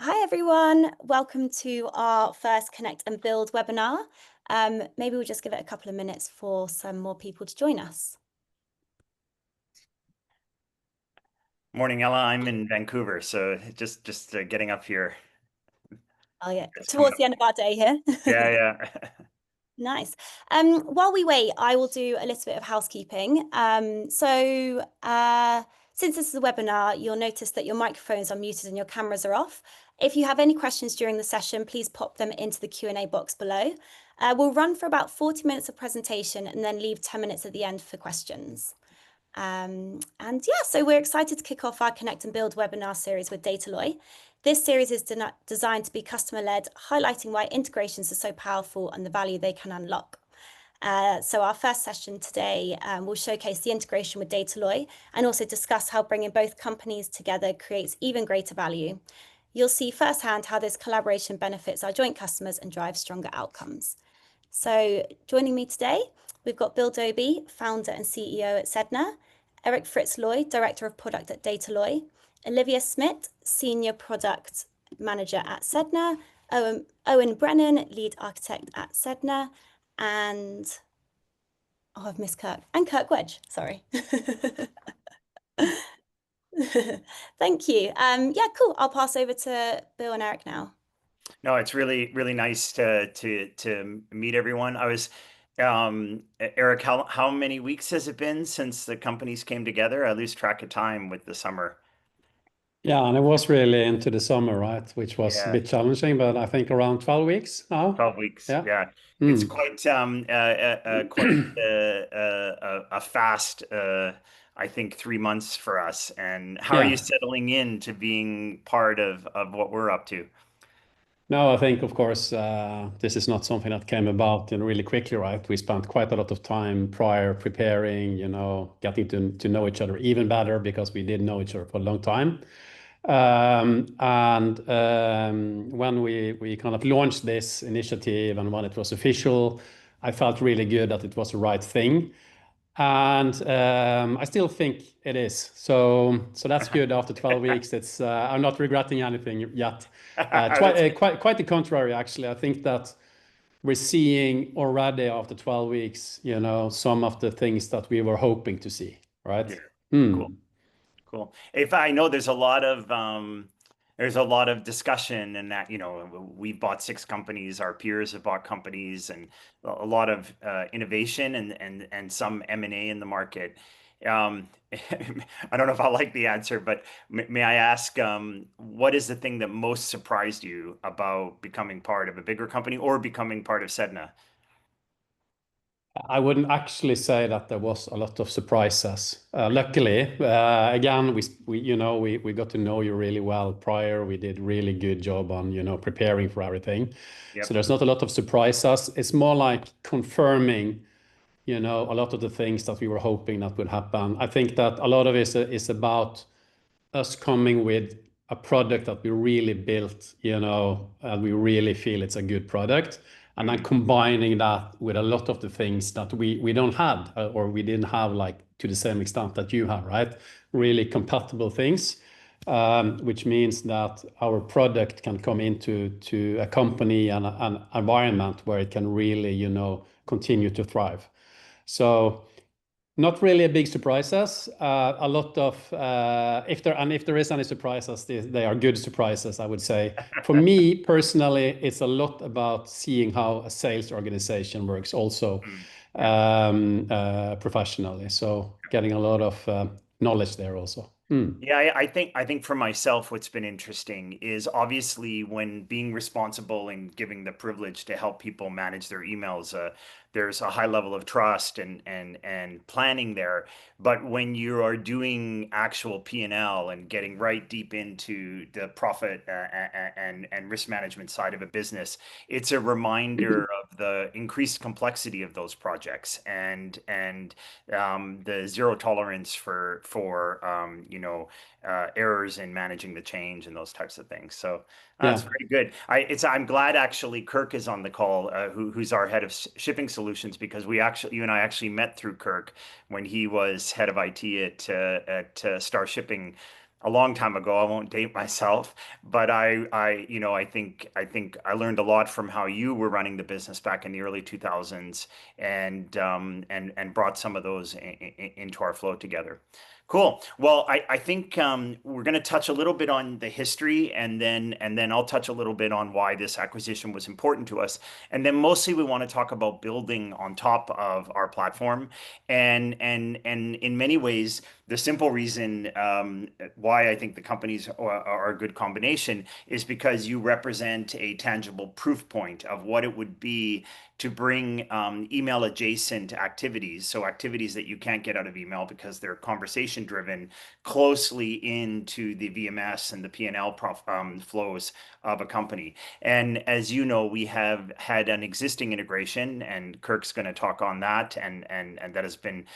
Hi everyone, welcome to our first Connect and Build webinar. Maybe we'll just give it a couple of minutes for some more people to join us. Morning, Ella. I'm in Vancouver, so just getting up here. Oh yeah, It's coming towards up. the end of our day here. Yeah. Nice. While we wait, I will do a little bit of housekeeping. Since this is a webinar, you'll notice that your microphones are muted and your cameras are off. If you have any questions during the session, please pop them into the Q&A box below. We'll run for about 40 minutes of presentation and then leave 10 minutes at the end for questions. So we're excited to kick off our Connect and Build webinar series with Dataloy. This series is designed to be customer-led, highlighting why integrations are so powerful and the value they can unlock. So our first session today will showcase the integration with Dataloy and also discuss how bringing both companies together creates even greater value. You'll see firsthand how this collaboration benefits our joint customers and drives stronger outcomes. So joining me today, we've got Bill Doby, founder and CEO at Sedna, Eric Fritz-Loy, Director of Product at Dataloy, Olivia Smith, Senior Product Manager at Sedna, Owen Brennan, Lead Architect at Sedna, and I've missed Kirk, and Kirk Wedge, sorry. Thank you. Yeah, cool. I'll pass over to Bill and Eric now. No, it's really nice to meet everyone. Eric, how many weeks has it been since the companies came together? I lose track of time with the summer. Yeah, and it was really into the summer, right? Which was a Yeah, bit challenging, but I think around 12 weeks now. 12 weeks. Yeah. Yeah, it's Mm. quite a fast. I think 3 months for us. And how are you Yeah. settling into being part of what we're up to? No, I think, of course, this is not something that came about really quickly, right? We spent quite a lot of time prior preparing, getting to know each other even better because we did know each other for a long time. When we kind of launched this initiative and when it was official, I felt really good that it was the right thing. And I still think it is. So that's good. After 12 weeks, I'm not regretting anything yet. That's good. Quite the contrary, actually. I think that we're seeing already after 12 weeks, some of the things that we were hoping to see, right? Yeah. Hmm. Cool. Cool. If I know there's a lot of discussion and that, we've bought 6 companies, our peers have bought companies, and a lot of innovation and some M&A in the market. I don't know if I like the answer, but may I ask, what is the thing that most surprised you about becoming part of a bigger company or becoming part of Sedna? I wouldn't actually say that there was a lot of surprises. Luckily, again, we got to know you really well prior. We did really good job on preparing for everything. So Yep. there's not a lot of surprises. It's more like confirming a lot of the things that we were hoping that would happen. I think that a lot of it is about us coming with a product that we really built, and we really feel it's a good product. And then combining that with a lot of the things that we don't have or we didn't have like to the same extent that you have, right? Really compatible things, which means that our product can come into a company and an environment where it can really, continue to thrive. So not really a big surprises. A lot of if there is any surprises, they are good surprises, I would say. For me personally, it's a lot about seeing how a sales organization works also professionally. So getting a lot of knowledge there also. Yeah, I think for myself, what's been interesting is obviously when being responsible and giving the privilege to help people manage their emails, there's a high level of trust and planning there. But when you are doing actual P&L and getting right deep into the profit and risk management side of a business, it's a reminder of the increased complexity of those projects and the zero tolerance for errors in managing the change and those types of things. So that's Yeah. very good. I'm glad actually Kirk is on the call, who's our head of shipping solutions, because you and I actually met through Kirk when he was head of IT at Star Shipping a long time ago. I won't date myself, but I think I learned a lot from how you were running the business back in the early 2000s, and brought some of those into our flow together. Cool. Well, I think we're going to touch a little bit on the history, and then I'll touch a little bit on why this acquisition was important to us, and then mostly we want to talk about building on top of our platform, and in many ways, the simple reason why I think the companies are a good combination is because you represent a tangible proof point of what it would be to bring email adjacent activities, so activities that you can't get out of email because they're conversation driven, closely into the VMS and the P&L flows of a company. And as you know, we have had an existing integration, and Kirk's going to talk on that, and that has been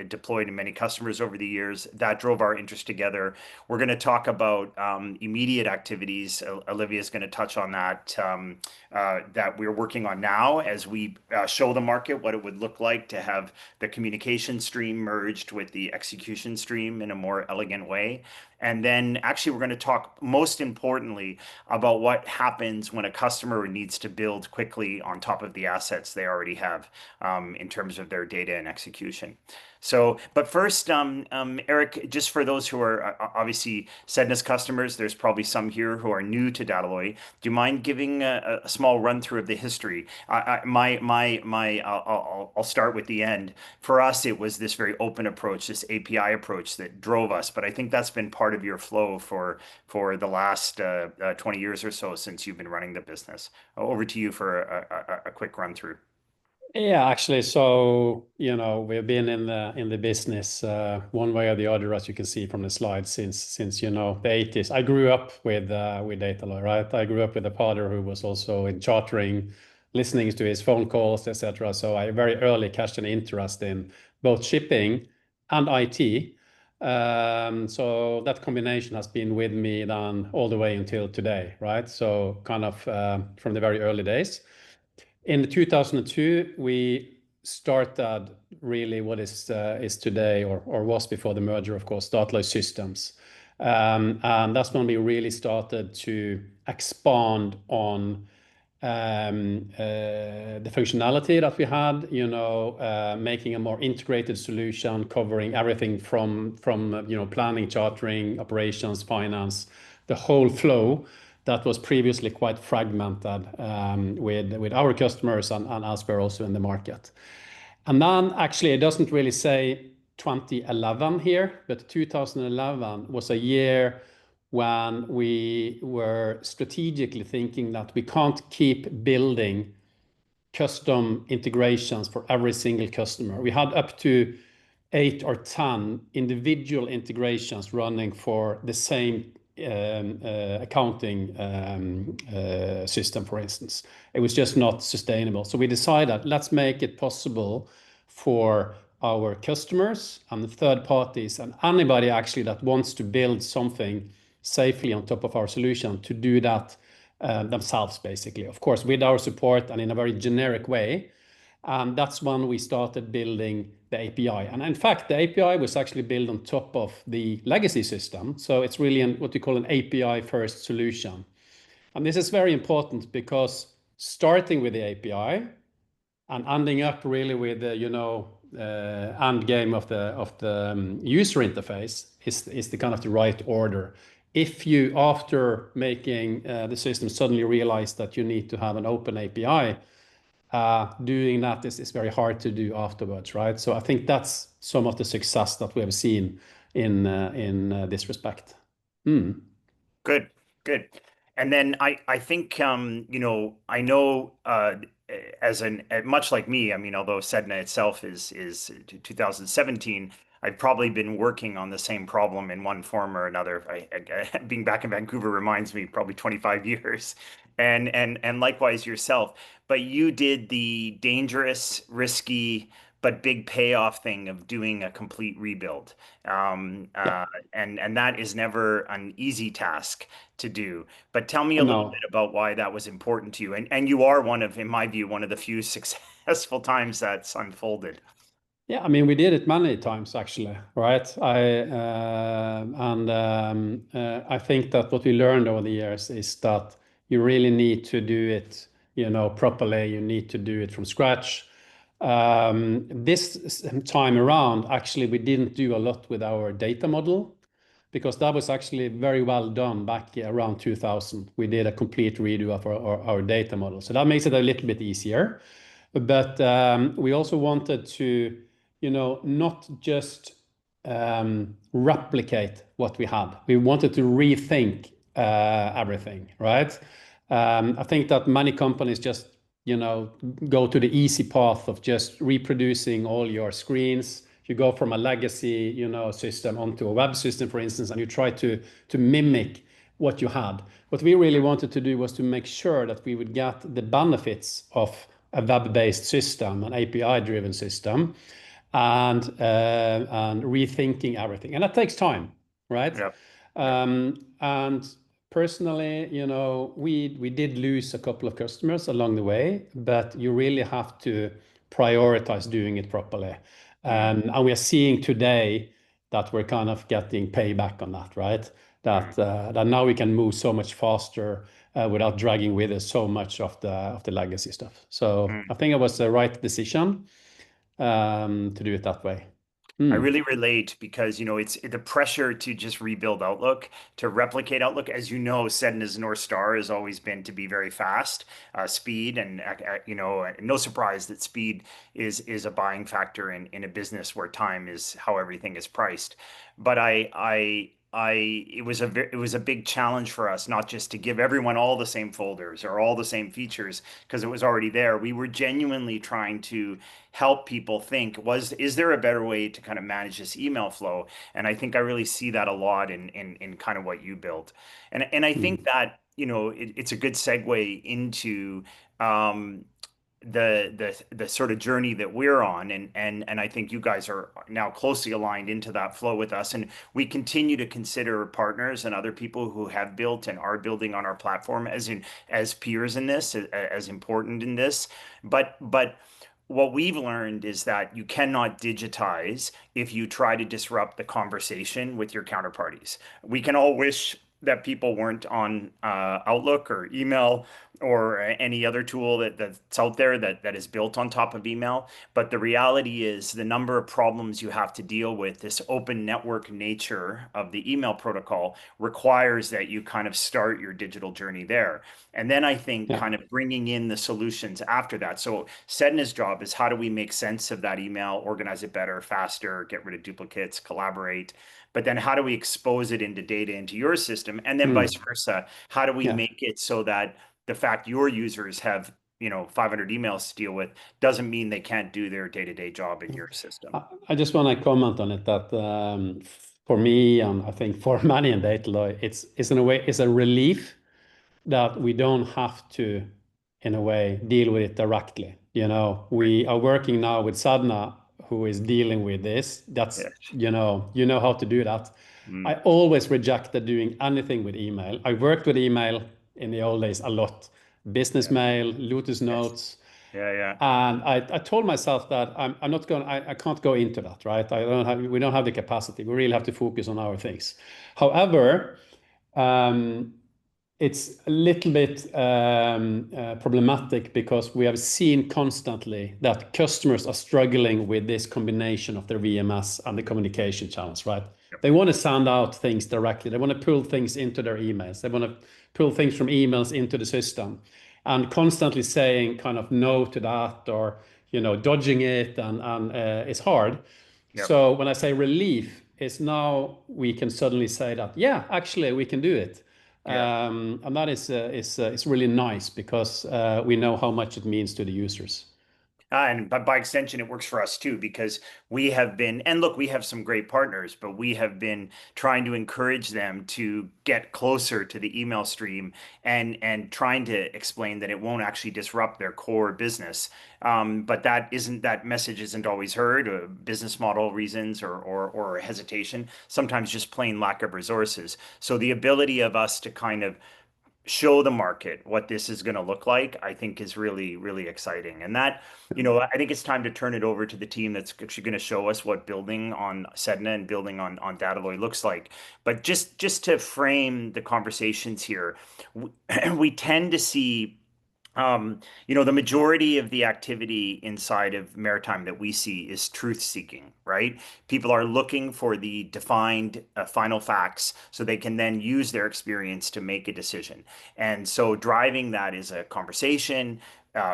deployed in many customers over the years. That drove our interest together. We're going to talk about immediate activities. Olivia is going to touch on that, that we're working on now as we show the market what it would look like to have the communication stream merged with the execution stream in a more elegant way. And then actually, we're going to talk most importantly about what happens when a customer needs to build quickly on top of the assets they already have, in terms of their data and execution. So, but first, Eric, just for those who are obviously Sedna's customers, there's probably some here who are new to Dataloy. Do you mind giving a small run through of the history? I'll start with the end. For us, it was this very open approach, this API approach that drove us. But I think that's been part of your flow for the last 20 years or so since you've been running the business. Over to you for a quick run through. Yeah, actually, so we've been in the business one way or the other, as you can see from the slide, since the 80s. I grew up with Dataloy, right? I grew up with a father who was also in chartering, listening to his phone calls, etc. So I very early catched an interest in both shipping and IT. So that combination has been with me then all the way until today, right? So kind of from the very early days. In 2002, we started really what is today, or was before the merger, of course, Dataloy Systems. And that's when we really started to expand on the functionality that we had, making a more integrated solution covering everything from planning, chartering, operations, finance, the whole flow that was previously quite fragmented with our customers and elsewhere also in the market. And then actually, it doesn't really say 2011 here, but 2011 was a year when we were strategically thinking that we can't keep building custom integrations for every single customer. We had up to 8 or 10 individual integrations running for the same accounting system, for instance. It was just not sustainable. So we decided, let's make it possible for our customers and the third parties and anybody actually that wants to build something safely on top of our solution to do that themselves, basically. Of course, with our support and in a very generic way. And that's when we started building the API. And in fact, the API was actually built on top of the legacy system. So it's really what we call an API first solution. And this is very important because starting with the API and ending up really with the end game of the user interface is the kind of the right order. If you, after making the system, suddenly realize that you need to have an open API, doing that is very hard to do afterwards, right? So I think that's some of the success that we have seen in this respect. Good, good. And then I think I know much like me, I mean, although Sedna itself is 2017, I've probably been working on the same problem in one form or another. Being back in Vancouver reminds me probably 25 years, and likewise yourself. But you did the dangerous, risky, but big payoff thing of doing a complete rebuild. And that is never an easy task to do. But tell me a little bit about why that was important to you. And you are one of, in my view, one of the few successful times that's unfolded. Yeah, I mean, we did it many times actually, right? I think that what we learned over the years is that you really need to do it, properly. You need to do it from scratch. This time around, actually, we didn't do a lot with our data model because that was actually very well done back around 2000. We did a complete redo of our data model, so that makes it a little bit easier. But we also wanted to, not just replicate what we had. We wanted to rethink everything, right? I think that many companies just, go to the easy path of just reproducing all your screens. You go from a legacy, system onto a web system, for instance, and you try to mimic what you had. What we really wanted to do was to make sure that we would get the benefits of a web-based system, an API-driven system, and rethinking everything. And that takes time, right? Yeah. And personally, we did lose a couple of customers along the way, but you really have to prioritize doing it properly. And we are seeing today that we're kind of getting payback on that, right? That now we can move so much faster without dragging with us so much of the legacy stuff. So I think it was the right decision to do it that way. I really relate because, it's the pressure to just rebuild Outlook, to replicate Outlook. As you know, Sedna's North Star has always been to be very fast, speed, and no surprise that speed is a buying factor in a business where time is how everything is priced. But it was a big challenge for us, not just to give everyone all the same folders or all the same features because it was already there. We were genuinely trying to help people think, is there a better way to kind of manage this email flow? And I think I really see that a lot in kind of what you built. And I think that, it's a good segue into the sort of journey that we're on, and I think you guys are now closely aligned into that flow with us, and we continue to consider partners and other people who have built and are building on our platform as peers in this, as important in this. But what we've learned is that you cannot digitize if you try to disrupt the conversation with your counterparties. We can all wish that people weren't on Outlook or email or any other tool that's out there that is built on top of email. But the reality is the number of problems you have to deal with, this open network nature of the email protocol requires that you kind of start your digital journey there. And then I think kind of bringing in the solutions after that. So Sedna's job is how do we make sense of that email, organize it better, faster, get rid of duplicates, collaborate. But then how do we expose it into data into your system? And then vice versa. How do we make it so that the fact your users have 500 emails to deal with doesn't mean they can't do their day-to-day job in your system? I just want to comment on it that for me, and I think for many in Dataloy, it's in a way it's a relief that we don't have to, in a way, deal with it directly. We are working now with Sedna, who is dealing with this. That's you know how to do that. I always rejected doing anything with email. I worked with email in the old days a lot, business mail, Lotus Notes. And I told myself that I'm not going. I can't go into that, right? We don't have the capacity. We really have to focus on our things. However, it's a little bit problematic because we have seen constantly that customers are struggling with this combination of their VMS and the communication channels, right? They want to send out things directly. They want to pull things into their emails. They want to pull things from emails into the system, and constantly saying kind of no to that, or dodging it, and it's hard. So when I say relief, is now we can suddenly say that, yeah, actually we can do it. And that is really nice because we know how much it means to the users. And by extension, it works for us too, because we have been, and look, we have some great partners, but we have been trying to encourage them to get closer to the email stream and trying to explain that it won't actually disrupt their core business. But that message isn't always heard, business model reasons or hesitation, sometimes just plain lack of resources. So the ability of us to kind of show the market what this is going to look like, I think is really, really exciting. And that, I think it's time to turn it over to the team that's actually going to show us what building on Sedna and building on Dataloy looks like. But just to frame the conversations here, we tend to see the majority of the activity inside of maritime that we see is truth seeking, right? People are looking for the defined final facts so they can then use their experience to make a decision. And so driving that is a conversation.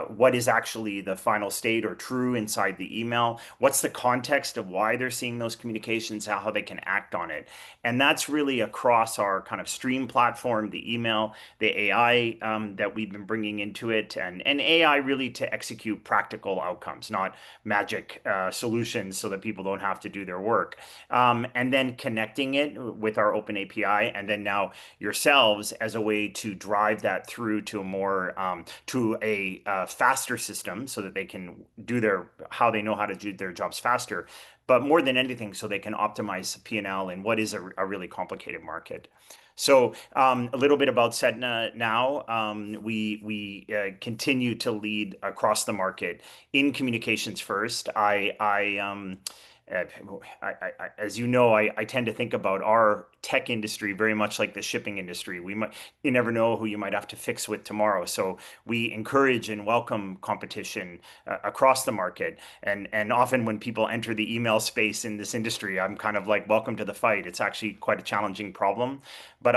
What is actually the final state or true inside the email? What's the context of why they're seeing those communications, how they can act on it? And that's really across our kind of stream platform, the email, the AI that we've been bringing into it, and AI really to execute practical outcomes, not magic solutions so that people don't have to do their work. And then connecting it with our open API, and then now yourselves as a way to drive that through to a more to a faster system so that they can do how they know how to do their jobs faster, but more than anything, so they can optimize P&L in what is a really complicated market. So a little bit about Sedna now. We continue to lead across the market in communications first. Uh, as you know, I tend to think about our tech industry very much like the shipping industry. You never know who you might have to fix with tomorrow. So we encourage and welcome competition across the market. And often when people enter the email space in this industry, I'm kind of like, welcome to the fight. It's actually quite a challenging problem. But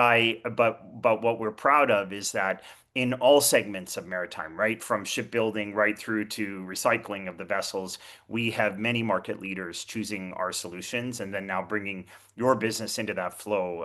what we're proud of is that in all segments of maritime, right from shipbuilding right through to recycling of the vessels, we have many market leaders choosing our solutions, and then now bringing your business into that flow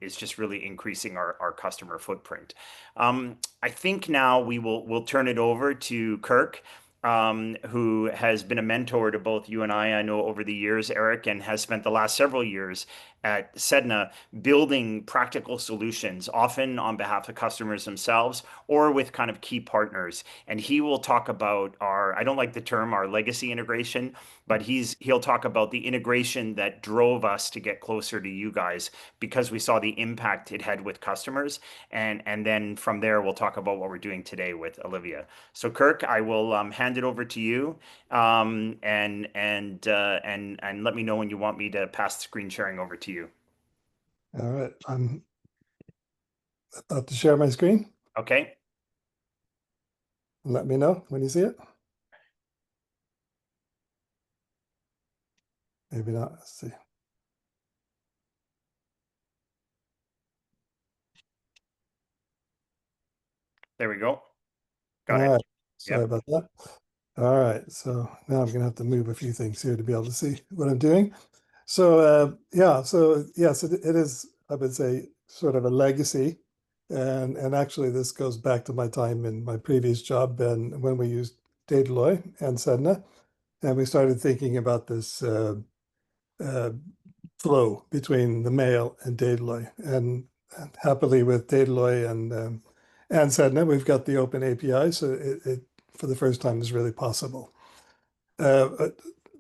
is just really increasing our customer footprint. I think now we'll turn it over to Kirk. Who has been a mentor to both you and I know over the years, Eric, and has spent the last several years at Sedna building practical solutions, often on behalf of customers themselves or with kind of key partners. And he will talk about I don't like the term our legacy integration, but he'll talk about the integration that drove us to get closer to you guys because we saw the impact it had with customers. And then from there, we'll talk about what we're doing today with Olivia. So Kirk, I will hand it over to you, and let me know when you want me to pass the screen sharing over to you. All right, I'm about to share my screen. Okay. Let me know when you see it. Maybe not. Let's see. There we go. Got All it. right. Sorry Yep. about that. All right. So now I'm going to have to move a few things here to be able to see what I'm doing. So yeah. So yes, it is, I would say, sort of a legacy. And actually, this goes back to my time in my previous job and when we used Dataloy and Sedna. And we started thinking about this flow between the mail and Dataloy. And happily with Dataloy and Sedna, we've got the open API, so it for the first time is really possible.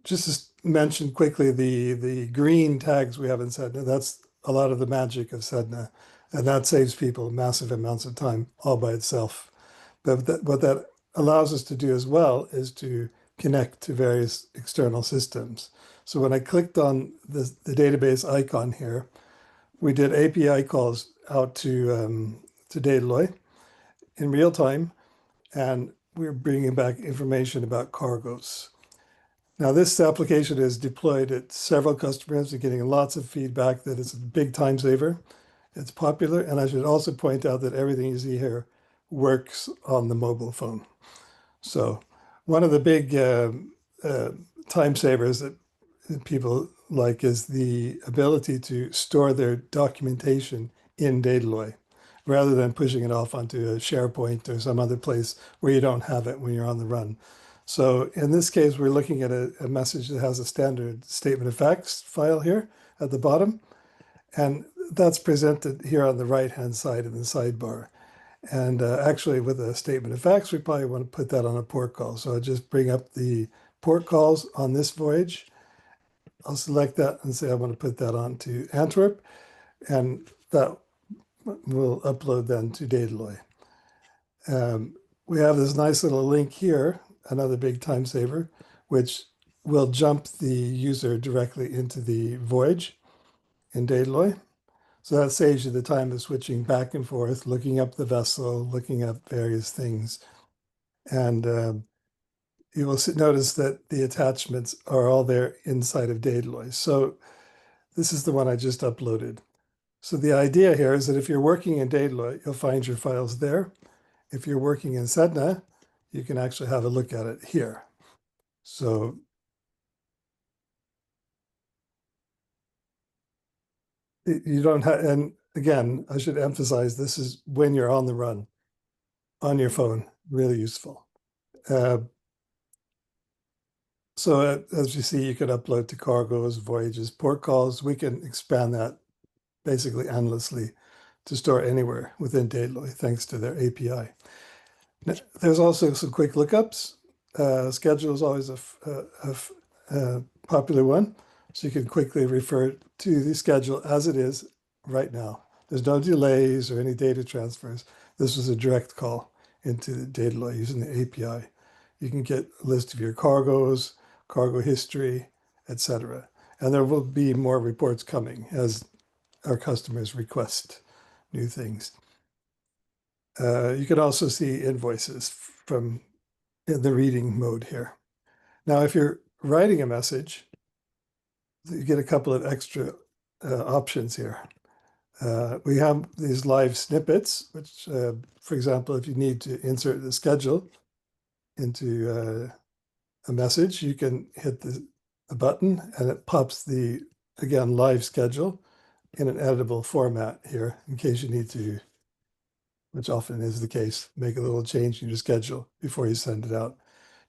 Just to mention quickly the green tags we have in Sedna, that's a lot of the magic of Sedna, and that saves people massive amounts of time all by itself. But what that allows us to do as well is to connect to various external systems. So when I clicked on the database icon here, we did API calls out to Dataloy in real time, and we're bringing back information about cargoes. Now, this application is deployed at several customers and getting lots of feedback that it's a big time saver. It's popular, and I should also point out that everything you see here works on the mobile phone. So one of the big time savers that people like is the ability to store their documentation in Dataloy rather than pushing it off onto a SharePoint or some other place where you don't have it when you're on the run. So in this case, we're looking at a message that has a standard statement of facts file here at the bottom. And that's presented here on the right-hand side in the sidebar. And actually, with a statement of facts, we probably want to put that on a port call. So I'll just bring up the port calls on this voyage. I'll select that and say I want to put that on to Antwerp. And that we'll upload then to Dataloy. We have this nice little link here, another big time saver, which will jump the user directly into the voyage in Dataloy. So that saves you the time of switching back and forth, looking up the vessel, looking up various things. And you will notice that the attachments are all there inside of Dataloy. So this is the one I just uploaded. So the idea here is that if you're working in Dataloy, you'll find your files there. If you're working in Sedna, you can actually have a look at it here. So you don't have, and again, I should emphasize this is when you're on the run, on your phone, really useful. So as you see, you can upload to cargoes, voyages, port calls. We can expand that basically endlessly to store anywhere within Dataloy, thanks to their API. Now, there's also some quick lookups. Schedule is always a popular one. So you can quickly refer to the schedule as it is right now. There's no delays or any data transfers. This was a direct call into the Dataloy using the API. You can get a list of your cargoes, cargo history, etc. And there will be more reports coming as our customers request new things. You can also see invoices from in the reading mode here. Now, if you're writing a message, you get a couple of extra options here. We have these live snippets, which, for example, if you need to insert the schedule into a message, you can hit the button and it pops the, again, live schedule in an editable format here in case you need to, which often is the case, make a little change in your schedule before you send it out.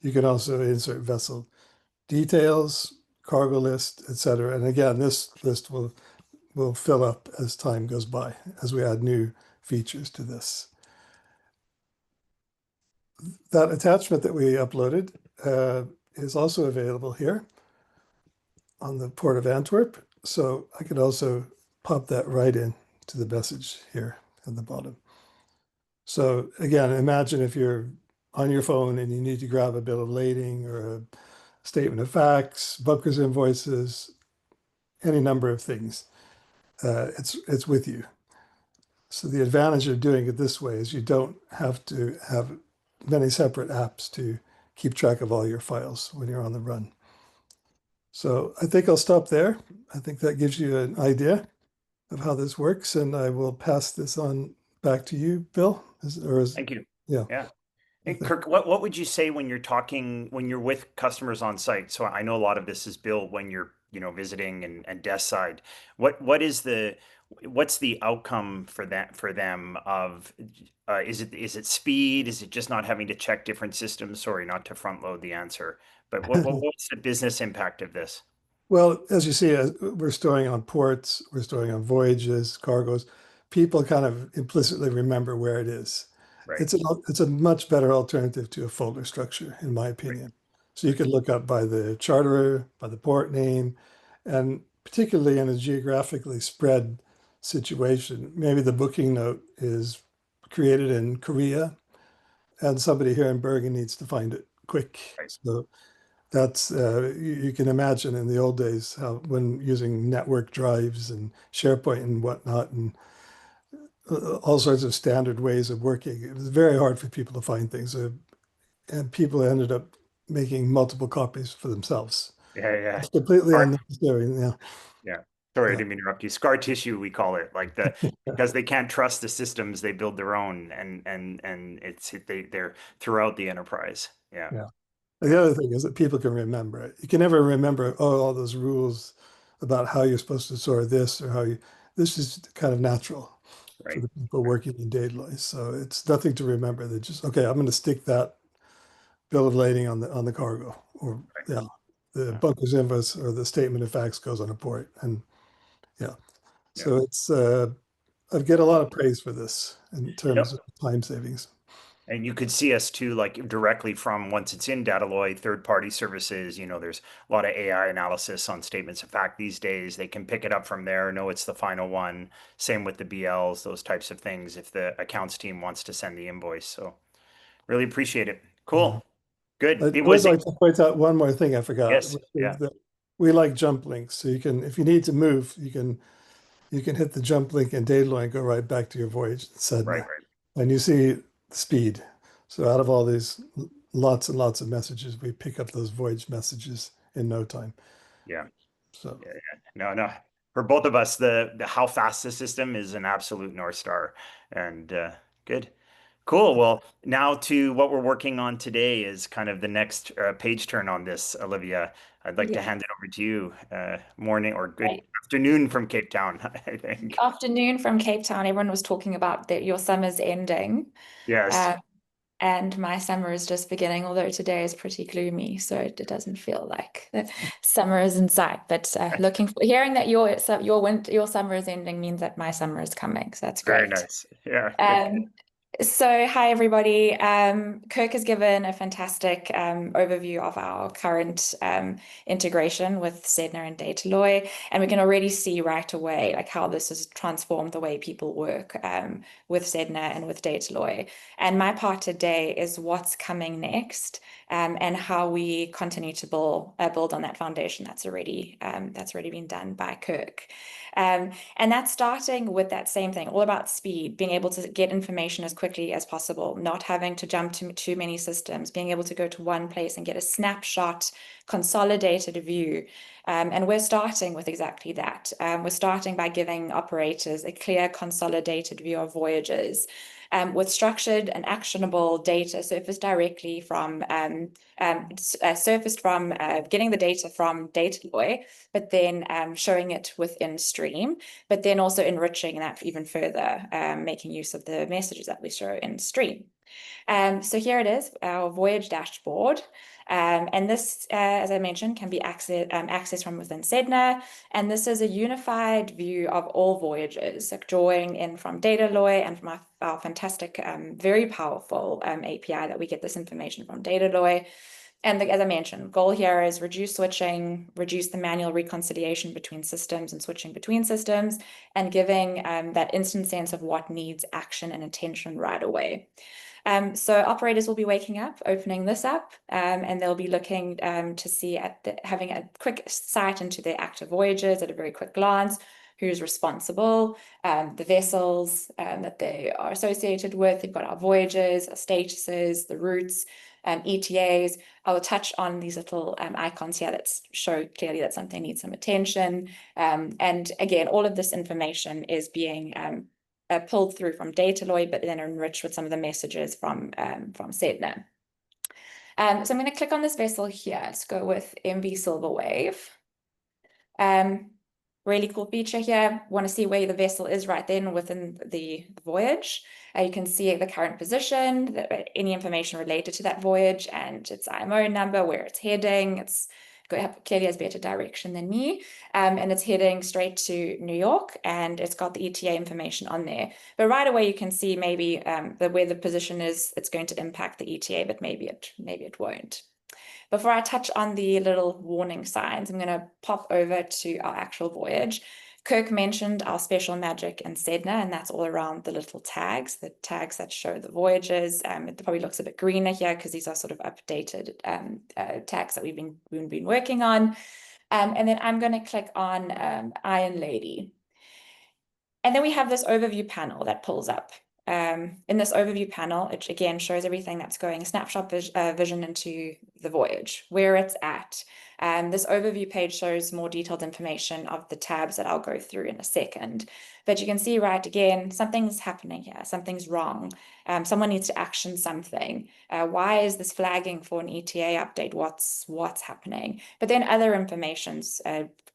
You can also insert vessel details, cargo list, etc. And again, this list will fill up as time goes by, as we add new features to this. That attachment that we uploaded is also available here on the Port of Antwerp. So I could also pop that right in to the message here at the bottom. So again, imagine if you're on your phone and you need to grab a bill of lading or a statement of facts, bunkers invoices, any number of things. It's with you. So the advantage of doing it this way is you don't have to have many separate apps to keep track of all your files when you're on the run. So I think I'll stop there. I think that gives you an idea of how this works, and I will pass this on back to you, Bill. Thank you. Yeah. Yeah. And Kirk, what would you say when you're with customers on site? So I know a lot of this is built when you're, visiting and desk side. What's the outcome for them of, is it speed? Is it just not having to check different systems? Sorry, not to front load the answer, but what's the business impact of this? Well, as you see, we're storing on ports, we're storing on voyages, cargoes. People kind of implicitly remember where it is. Right. It's a much better alternative to a folder structure, in my opinion. So you can look up by the charterer, by the port name, and particularly in a geographically spread situation, maybe the booking note is created in Korea, and somebody here in Bergen needs to find it quick. Right. So that's you can imagine in the old days how when using network drives and SharePoint and whatnot and all sorts of standard ways of working, it was very hard for people to find things, and people ended up making multiple copies for themselves. Yeah. It's completely unnecessary. Yeah. Yeah. Sorry, I didn't mean to interrupt you. Scar tissue, we call it, because they can't trust the systems, they build their own, and they're throughout the enterprise. Yeah. Yeah. The other thing is that people can remember it. You can never remember, all those rules about how you're supposed to sort this or this is kind of natural for Right. the people working in Dataloy. So it's nothing to remember. They just, okay, I'm going to stick that bill of lading on the cargo, or Right. the bunker's invoice or the statement of facts goes on a port, and so it's I get a lot of praise for this in terms of time savings. And you could see us too, like directly from once it's in Dataloy, third-party services, there's a lot of AI analysis on statements of fact these days. They can pick it up from there, know it's the final one. Same with the BLs, those types of things, if the accounts team wants to send the invoice. So really appreciate it. Cool. Good. I It would was, like to point out one more thing I forgot, yes, which yeah, is that we like jump links. So you can, if you need to move, you can hit the jump link in Dataloy and go right back to your voyage in right, Sedna. right. And you see speed. So out of all these lots and lots of messages, we pick up those voyage messages in no time. Yeah. So Yeah, yeah. No. For both of us, the how fast the system is an absolute North Star. And good. Cool. Well, now to what we're working on today is kind of the next page turn on this, Olivia. I'd like to Yeah. hand it over to you. Morning or good Great. afternoon from Cape Town, I think. Afternoon from Cape Town. Everyone was talking about that your summer's ending. Yes. And my summer is just beginning, although today is pretty gloomy, so it doesn't feel like the summer is in sight. But hearing that your summer is ending means that my summer is coming, so that's Very great. nice. Yeah. Good. So hi everybody. Kirk has given a fantastic overview of our current integration with Sedna and Dataloy, and we can already see right away like how this has transformed the way people work with Sedna and with Dataloy. And my part today is what's coming next, and how we continue to build on that foundation that's already been done by Kirk. And that's starting with that same thing, all about speed, being able to get information as quickly as possible, not having to jump to too many systems, being able to go to one place and get a snapshot, consolidated view. And we're starting with exactly that. We're starting by giving operators a clear, consolidated view of voyages. With structured and actionable data surfaced directly from getting the data from Dataloy, but then showing it within Stream, but then also enriching that even further, making use of the messages that we show in Stream. So here it is, our voyage dashboard. And this, as I mentioned, can be accessed from within Sedna. And this is a unified view of all voyages, like drawing in from Dataloy and from our fantastic, very powerful API that we get this information from Dataloy. And as I mentioned, goal here is reduce switching, reduce the manual reconciliation between systems and switching between systems, and giving that instant sense of what needs action and attention right away. So operators will be waking up, opening this up, and they'll be looking to see having a quick sight into their active voyages at a very quick glance, who's responsible, the vessels that they are associated with. We've got our voyages, our statuses, the routes, ETAs. I will touch on these little icons here that show clearly that something needs some attention. And again, all of this information is being pulled through from Dataloy, but then enriched with some of the messages from Sedna. So I'm going to click on this vessel here. Let's go with MV Silver Wave. Really cool feature here. Want to see where the vessel is right then within the voyage. You can see the current position, any information related to that voyage, and its IMO number, where it's heading. It's clearly has better direction than me, and it's heading straight to New York, and it's got the ETA information on there. But right away you can see maybe where the position is, it's going to impact the ETA, but maybe it won't. Before I touch on the little warning signs, I'm going to pop over to our actual voyage. Kirk mentioned our special magic in Sedna, and that's all around the little tags, the tags that show the voyages. It probably looks a bit greener here because these are sort of updated tags that we've been working on. And then I'm going to click on Iron Lady. And then we have this overview panel that pulls up. In this overview panel, it again shows everything that's going, a snapshot vision into the voyage, where it's at. This overview page shows more detailed information of the tabs that I'll go through in a second. But you can see right again, something's happening here, something's wrong. Someone needs to action something. Why is this flagging for an ETA update? What's happening? But then other informations,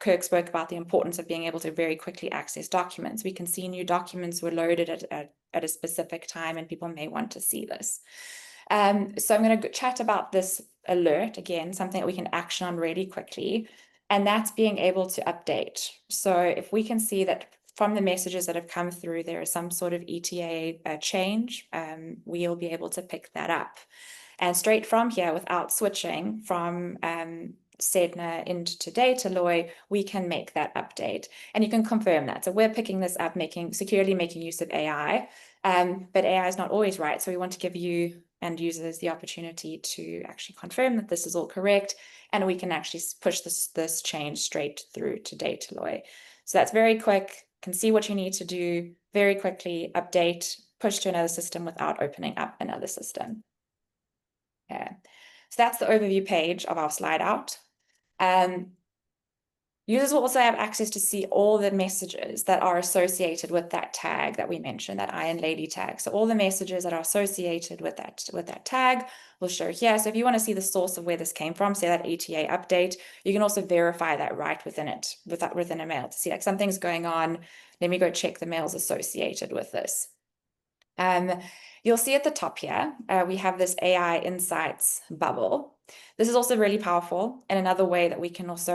Kirk spoke about the importance of being able to very quickly access documents. We can see new documents were loaded at a specific time, and people may want to see this. So I'm going to chat about this alert, again, something that we can action on really quickly, and that's being able to update. So if we can see that from the messages that have come through, there is some sort of ETA change, we'll be able to pick that up. And straight from here, without switching from Sedna into Dataloy, we can make that update. And you can confirm that. So we're picking this up, securely making use of AI, but AI is not always right. So we want to give you and users the opportunity to actually confirm that this is all correct, and we can actually push this change straight through to Dataloy. So that's very quick, can see what you need to do very quickly, update, push to another system without opening up another system. Yeah. So that's the overview page of our slide out. Users will also have access to see all the messages that are associated with that tag that we mentioned, that Iron Lady tag. So all the messages that are associated with that tag will show here. So if you want to see the source of where this came from, say that ETA update, you can also verify that right within it, within a mail, to see like something's going on. Let me go check the mails associated with this. You'll see at the top here, we have this AI Insights bubble. This is also really powerful in another way that we can also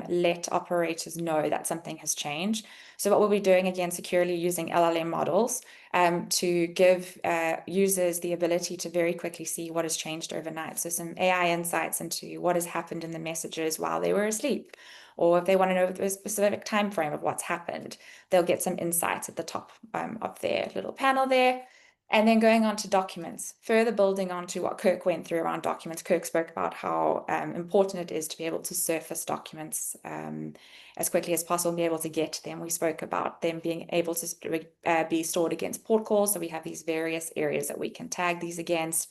let operators know that something has changed. So what we'll be doing, again, securely using LLM models to give users the ability to very quickly see what has changed overnight. So some AI insights into what has happened in the messages while they were asleep, or if they want to know a specific time frame of what's happened, they'll get some insights at the top of their little panel there. And then going on to documents, further building on to what Kirk went through around documents. Kirk spoke about how important it is to be able to surface documents as quickly as possible and be able to get to them. We spoke about them being able to be stored against port calls. So we have these various areas that we can tag these against.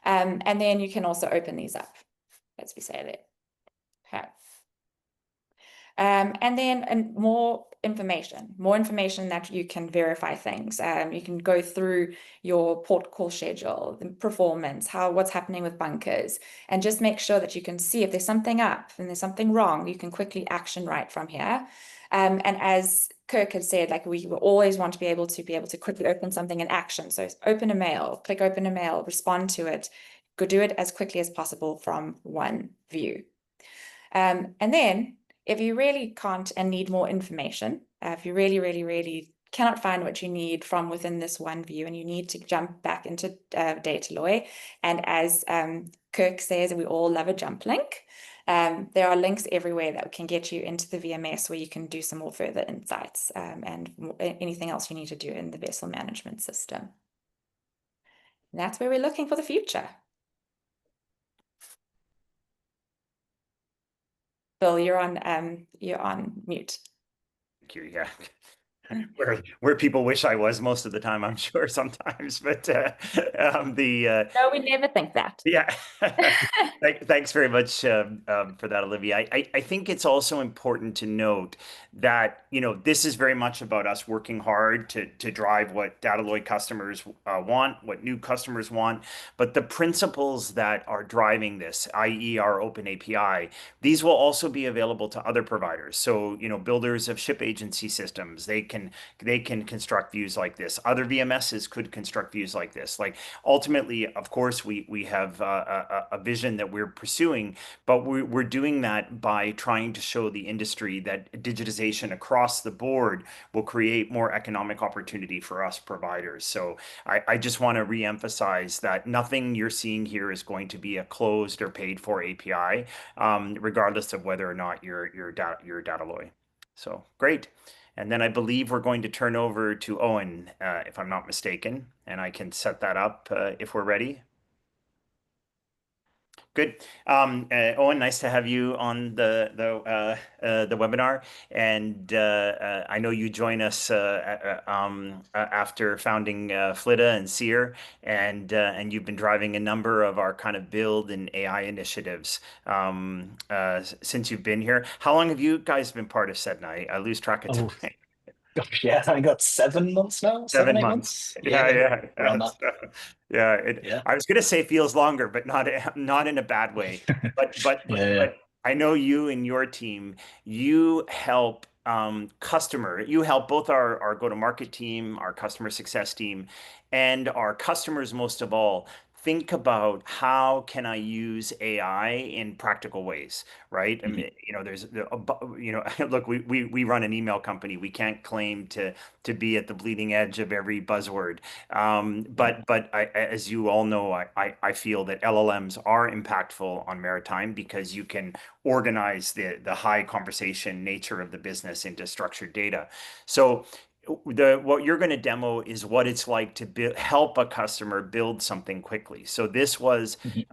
And then you can also open these up, as we say there. Okay. And then more information that you can verify things. You can go through your port call schedule, the performance, what's happening with bunkers, and just make sure that you can see if there's something up and there's something wrong, you can quickly action right from here. And as Kirk had said, like we always want to be able to quickly open something in action. So open a mail, click open a mail, respond to it, go do it as quickly as possible from one view. And then if you really can't and need more information, if you really cannot find what you need from within this one view and you need to jump back into Dataloy, and as Kirk says, we all love a jump link. There are links everywhere that can get you into the VMS where you can do some more further insights and anything else you need to do in the vessel management system. And that's where we're looking for the future. Bill, you're on mute. Thank you. Yeah. Where people wish I was most of the time, I'm sure sometimes, but No, we never think that. Yeah. Thanks very much for that, Olivia. I think it's also important to note that, this is very much about us working hard to drive what Dataloy customers want, what new customers want, but the principles that are driving this, i.e. our open API, these will also be available to other providers. So, builders of ship agency systems, they can construct views like this. Other VMSs could construct views like this. Like ultimately, of course, we have a vision that we're pursuing, but we're doing that by trying to show the industry that digitization across the board will create more economic opportunity for us providers. So I just want to reemphasize that nothing you're seeing here is going to be a closed or paid for API, regardless of whether or not you're Dataloy. So great. And then I believe we're going to turn over to Owen, if I'm not mistaken, and I can set that up if we're ready. Good. Owen, nice to have you on the webinar, and I know you join us after founding Flita and Seer, and you've been driving a number of our kind of build and AI initiatives since you've been here. How long have you guys been part of Sedna? I lose track of time. Gosh, yeah, I got 7 months now. 7 8 months. Yeah. Around that. Yeah. I was gonna say feels longer, but not in a bad way. But I know you and your team, you help you help both our go-to-market team, our customer success team, and our customers most of all think about how can I use AI in practical ways, right? I mean, look, we run an email company. We can't claim to be at the bleeding edge of every buzzword. But as you all know, I feel that LLMs are impactful on maritime because you can organize the high conversation nature of the business into structured data. So what you're going to demo is what it's like to help a customer build something quickly. So this was we're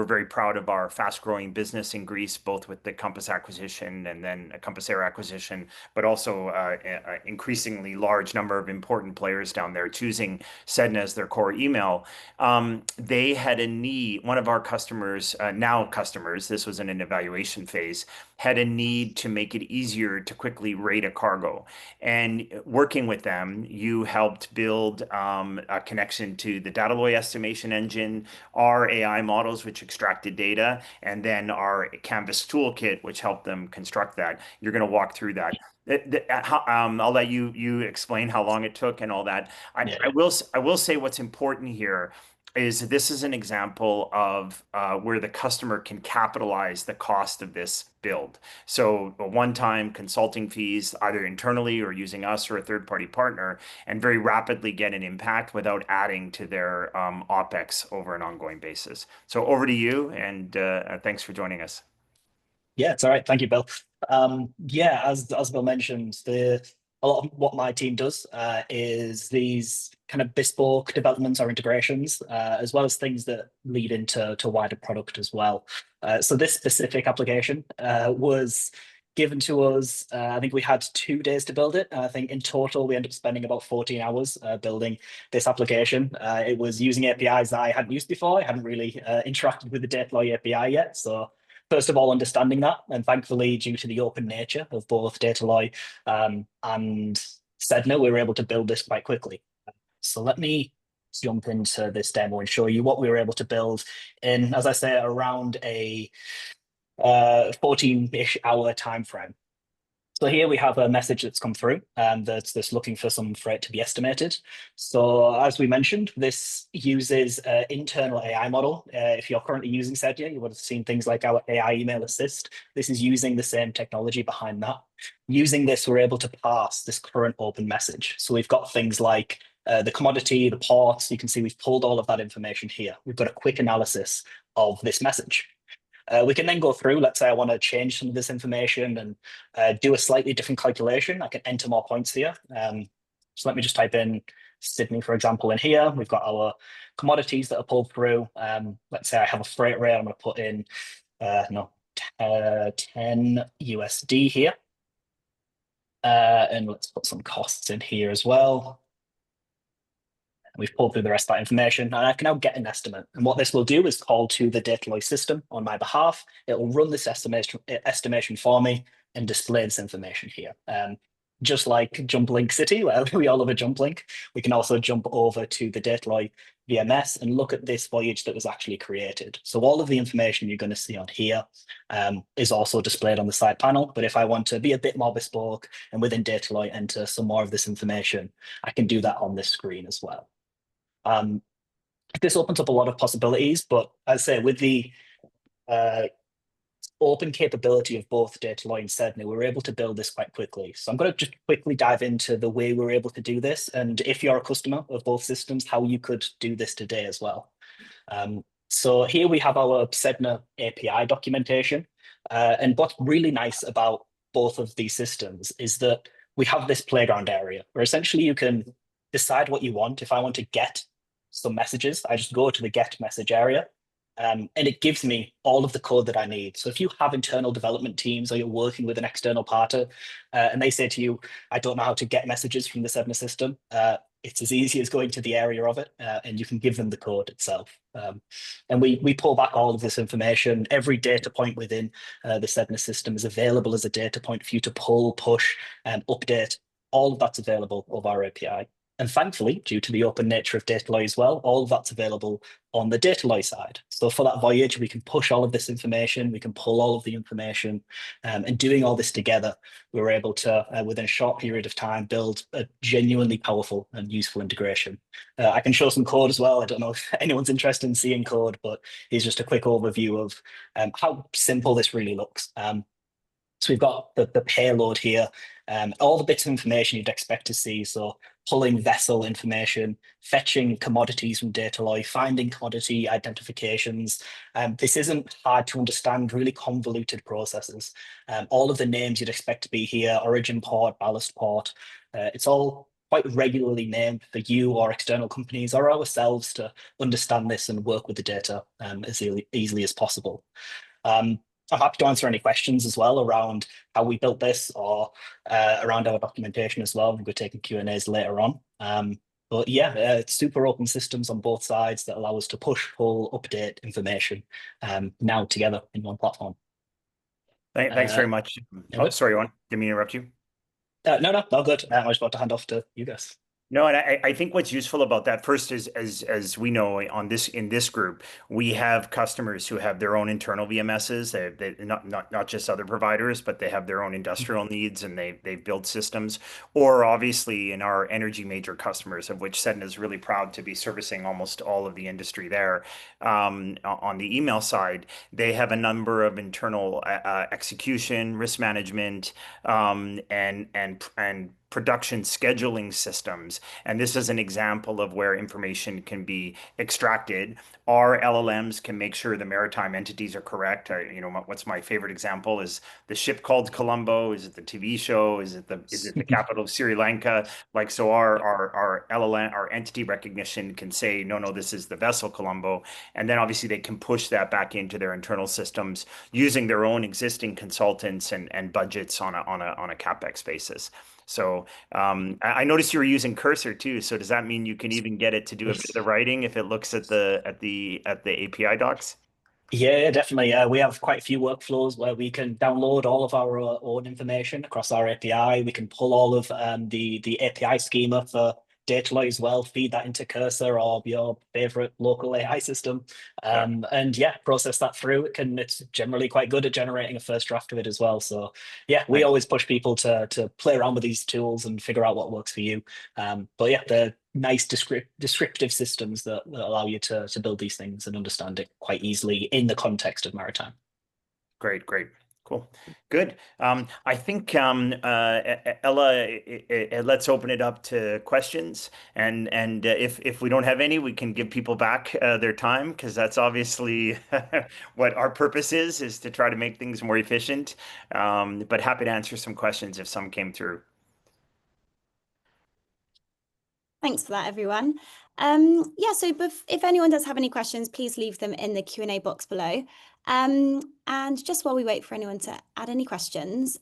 very proud of our fast growing business in Greece, both with the Compass acquisition and then a Compass Air acquisition, but also increasingly large number of important players down there choosing Sedna as their core email. They had a need. One of our customers, now customers, this was in an evaluation phase, had a need to make it easier to quickly rate a cargo. And working with them, you helped build a connection to the Dataloy estimation engine, our AI models, which extracted data, and then our Canvas toolkit, which helped them construct that. You're going to walk through that. I'll let you explain how long it took and all that. I will say what's important here is this is an example of where the customer can capitalize the cost of this build. So a one-time consulting fees, either internally or using us or a third-party partner, and very rapidly get an impact without adding to their OpEx over an ongoing basis. So over to you, and thanks for joining us. Yeah, it's all right. Thank you, Bill. Yeah, as Bill mentioned, a lot of what my team does is these kind of bespoke developments or integrations, as well as things that lead into wider product as well. So this specific application was given to us. I think we had 2 days to build it. I think in total we ended up spending about 14 hours building this application. It was using APIs that I hadn't used before. I hadn't really interacted with the Dataloy API yet. So first of all, understanding that, and thankfully, due to the open nature of both Dataloy and Sedna, we were able to build this quite quickly. So let me jump into this demo and show you what we were able to build in, as I say, around a 14-ish hour time frame. So here we have a message that's come through that's looking for some freight to be estimated. So as we mentioned, this uses an internal AI model. If you're currently using Sedna, you would have seen things like our AI email assist. This is using the same technology behind that. Using this, we're able to parse this current open message. So we've got things like the commodity, the ports. You can see we've pulled all of that information here. We've got a quick analysis of this message. We can then go through, let's say I want to change some of this information and do a slightly different calculation. I can enter more points here. So let me just type in Sydney, for example, in here. We've got our commodities that are pulled through. Let's say I have a freight rate. I'm going to put in 10 USD here. And let's put some costs in here as well. We've pulled through the rest of that information, and I can now get an estimate. And what this will do is call to the Dataloy system on my behalf. It will run this estimation for me and display this information here. Just like Jump Link City, where we all love a jump link, we can also jump over to the Dataloy VMS and look at this voyage that was actually created. So all of the information you're going to see on here is also displayed on the side panel. But if I want to be a bit more bespoke and within Dataloy enter some more of this information, I can do that on this screen as well. This opens up a lot of possibilities, but as I say, with the open capability of both Dataloy and Sedna, we were able to build this quite quickly. So I'm going to just quickly dive into the way we were able to do this, and if you're a customer of both systems, how you could do this today as well. So here we have our Sedna API documentation, and what's really nice about both of these systems is that we have this playground area where essentially you can decide what you want. If I want to get some messages, I just go to the get message area, and it gives me all of the code that I need. So if you have internal development teams or you're working with an external partner and they say to you, I don't know how to get messages from the Sedna system, it's as easy as going to the area of it and you can give them the code itself. And we pull back all of this information. Every data point within the Sedna system is available as a data point for you to pull, push, and update. All of that's available over our API. And thankfully, due to the open nature of Dataloy as well, all of that's available on the Dataloy side. So for that voyage, we can push all of this information, we can pull all of the information, and doing all this together, we were able to, within a short period of time, build a genuinely powerful and useful integration. I can show some code as well. I don't know if anyone's interested in seeing code, but here's just a quick overview of how simple this really looks. So we've got the payload here, all the bits of information you'd expect to see. So pulling vessel information, fetching commodities from Dataloy, finding commodity identifications. This isn't hard to understand, really convoluted processes. All of the names you'd expect to be here, origin port, ballast port, it's all quite regularly named for you or external companies or ourselves to understand this and work with the data as easily as possible. I'm happy to answer any questions as well around how we built this or around our documentation as well. We're taking Q&As later on. But yeah, it's super open systems on both sides that allow us to push, pull, update information now together in one platform. Thanks very much. Oh, sorry, Owen. Didn't mean to interrupt you. No, all good. I was about to hand off to you guys. No, and I think what's useful about that first is as we know in this group, we have customers who have their own internal VMSs. They not just other providers, but they have their own industrial needs and they build systems. Or obviously in our energy major customers, of which Sedna is really proud to be servicing almost all of the industry there. On the email side, they have a number of internal execution, risk management, and production scheduling systems. And this is an example of where information can be extracted. Our LLMs can make sure the maritime entities are correct. What's my favorite example is the ship called Colombo. Is it the TV show? Is it the capital of Sri Lanka? Like, so our LLM, our entity recognition can say, no, this is the vessel Colombo. And then obviously they can push that back into their internal systems using their own existing consultants and budgets on a CapEx basis. So I noticed you were using Cursor too. So does that mean you can even get it to do a bit of the writing if it looks at the API docs? Yeah, definitely. We have quite a few workflows where we can download all of our own information across our API. We can pull all of the API schema for Dataloy as well, feed that into Cursor or your favorite local AI system, and yeah, process that through. It's generally quite good at generating a first draft of it as well. So yeah, we always push people to play around with these tools and figure out what works for you. But yeah, they're nice descriptive systems that allow you to build these things and understand it quite easily in the context of maritime. Great. Cool. Good. I think, Ella, let's open it up to questions. And if we don't have any, we can give people back their time, because that's obviously what our purpose is to try to make things more efficient. But happy to answer some questions if some came through. Thanks for that, everyone. Yeah, so if anyone does have any questions, please leave them in the Q&A box below. And just while we wait for anyone to add any questions,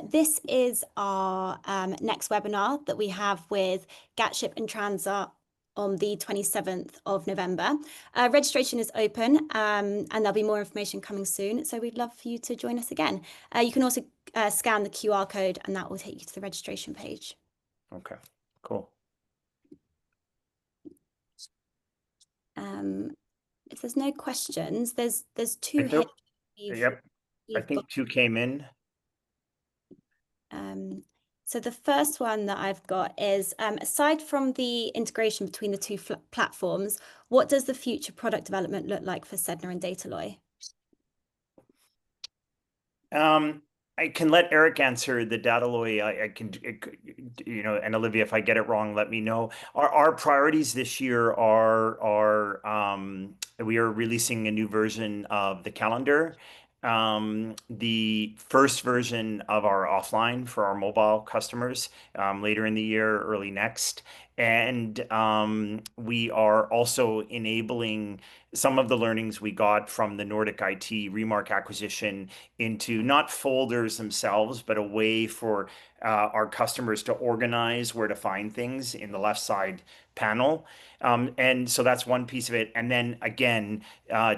this is our next webinar that we have with Gatship and Transat on the 27th of November. Registration is open and there'll be more information coming soon. So we'd love for you to join us again. You can also scan the QR code and that will take you to the registration page. Okay, cool. If there's no questions, there's two here. Yep, I think two came in. So the first one that I've got is, aside from the integration between the two platforms, what does the future product development look like for Sedna and Dataloy? I can let Eric answer the Dataloy. I can, and Olivia, if I get it wrong, let me know. Our priorities this year are we are releasing a new version of the calendar, the first version of our offline for our mobile customers later in the year, early next. And we are also enabling some of the learnings we got from the Nordic IT Remark acquisition into not folders themselves, but a way for our customers to organize where to find things in the left side panel. And so that's one piece of it. And then again,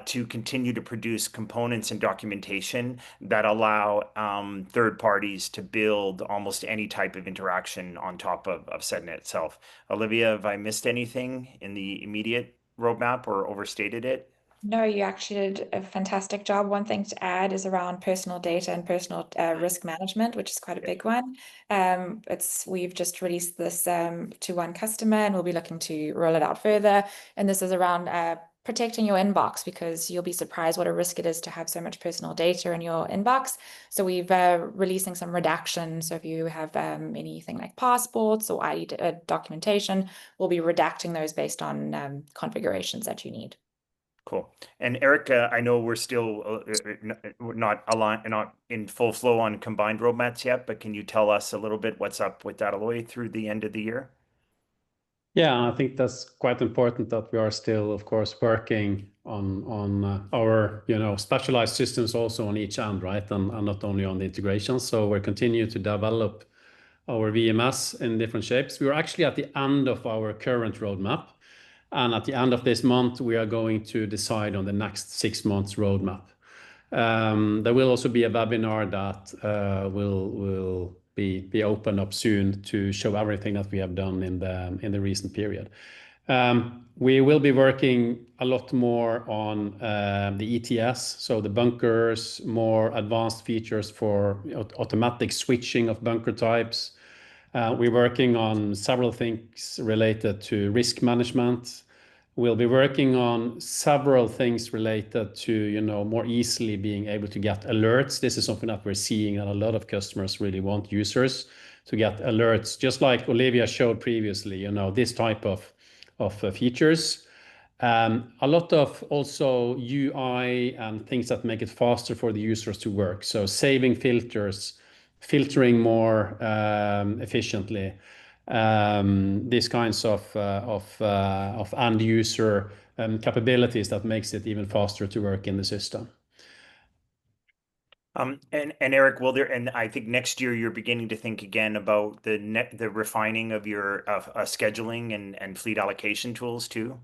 to continue to produce components and documentation that allow third parties to build almost any type of interaction on top of Sedna itself. Olivia, have I missed anything in the immediate roadmap or overstated it? No, you actually did a fantastic job. One thing to add is around personal data and personal risk management, which is quite a big one. We've just released this to one customer, and we'll be looking to roll it out further. And this is around protecting your inbox, because you'll be surprised what a risk it is to have so much personal data in your inbox. So we've releasing some redaction. So if you have anything like passports or ID documentation, we'll be redacting those based on configurations that you need. Cool. And Eric, I know we're still not aligned, not in full flow on combined roadmaps yet, but can you tell us a little bit what's up with Dataloy through the end of the year? Yeah, I think that's quite important that we are still, of course, working on our specialized systems also on each end, right, and not only on the integration. So we're continuing to develop our VMS in different shapes. We are actually at the end of our current roadmap. And at the end of this month, we are going to decide on the next 6 months roadmap. There will also be a webinar that will be opened up soon to show everything that we have done in the recent period. We will be working a lot more on the ETS, so the bunkers, more advanced features for automatic switching of bunker types. We're working on several things related to risk management. We'll be working on several things related to, more easily being able to get alerts. This is something that we're seeing that a lot of customers really want users to get alerts, just like Olivia showed previously, this type of features. A lot of also UI and things that make it faster for the users to work. So saving filters, filtering more efficiently, these kinds of end user capabilities that makes it even faster to work in the system. And Eric, and I think next year you're beginning to think again about the refining of your scheduling and fleet allocation tools too.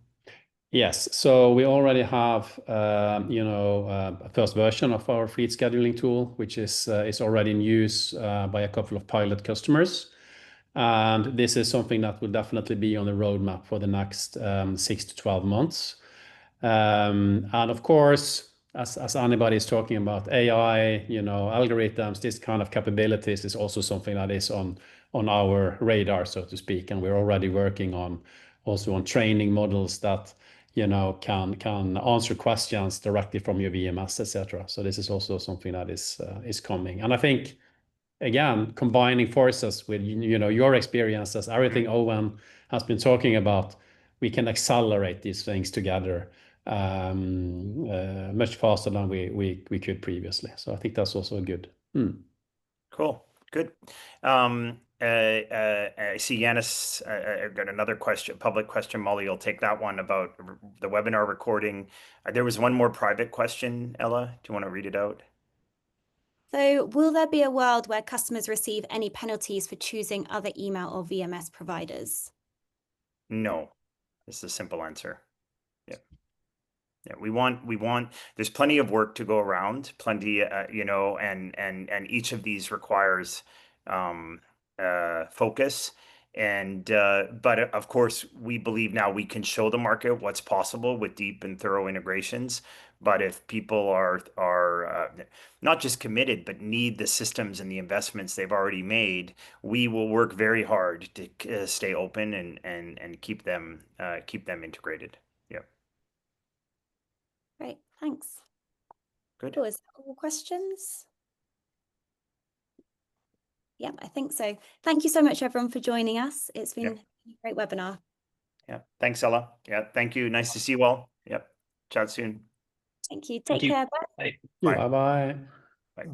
Yes, so we already have a first version of our fleet scheduling tool, which is already in use by a couple of pilot customers. And this is something that will definitely be on the roadmap for the next 6 to 12 months. And of course, as anybody is talking about AI, algorithms, this kind of capabilities is also something that is on our radar, so to speak. And we're already working on training models that can answer questions directly from your VMS, etc. So this is also something that is coming. And I think, again, combining forces with your experiences, everything Owen has been talking about, we can accelerate these things together much faster than we could previously. So I think that's also good. Cool, good. I see Yanis. I've got another question, public question. Molly, you'll take that one about the webinar recording. There was one more private question, Ella. Do you want to read it out? So will there be a world where customers receive any penalties for choosing other email or VMS providers? No, it's the simple answer. Yeah. Yeah, we want, there's plenty of work to go around, plenty, and each of these requires focus. But of course, we believe now we can show the market what's possible with deep and thorough integrations. But if people are not just committed, but need the systems and the investments they've already made, we will work very hard to stay open and keep them integrated. Yeah. Great, thanks. Good. Is that all questions? Yeah, I think so. Thank you so much, everyone, for joining us. It's been a great webinar. Yeah, thanks, Ella. Yeah, thank you. Nice to see you all. Yep. Chat soon. Thank you. Take care. Bye. Bye. Bye-bye. Bye.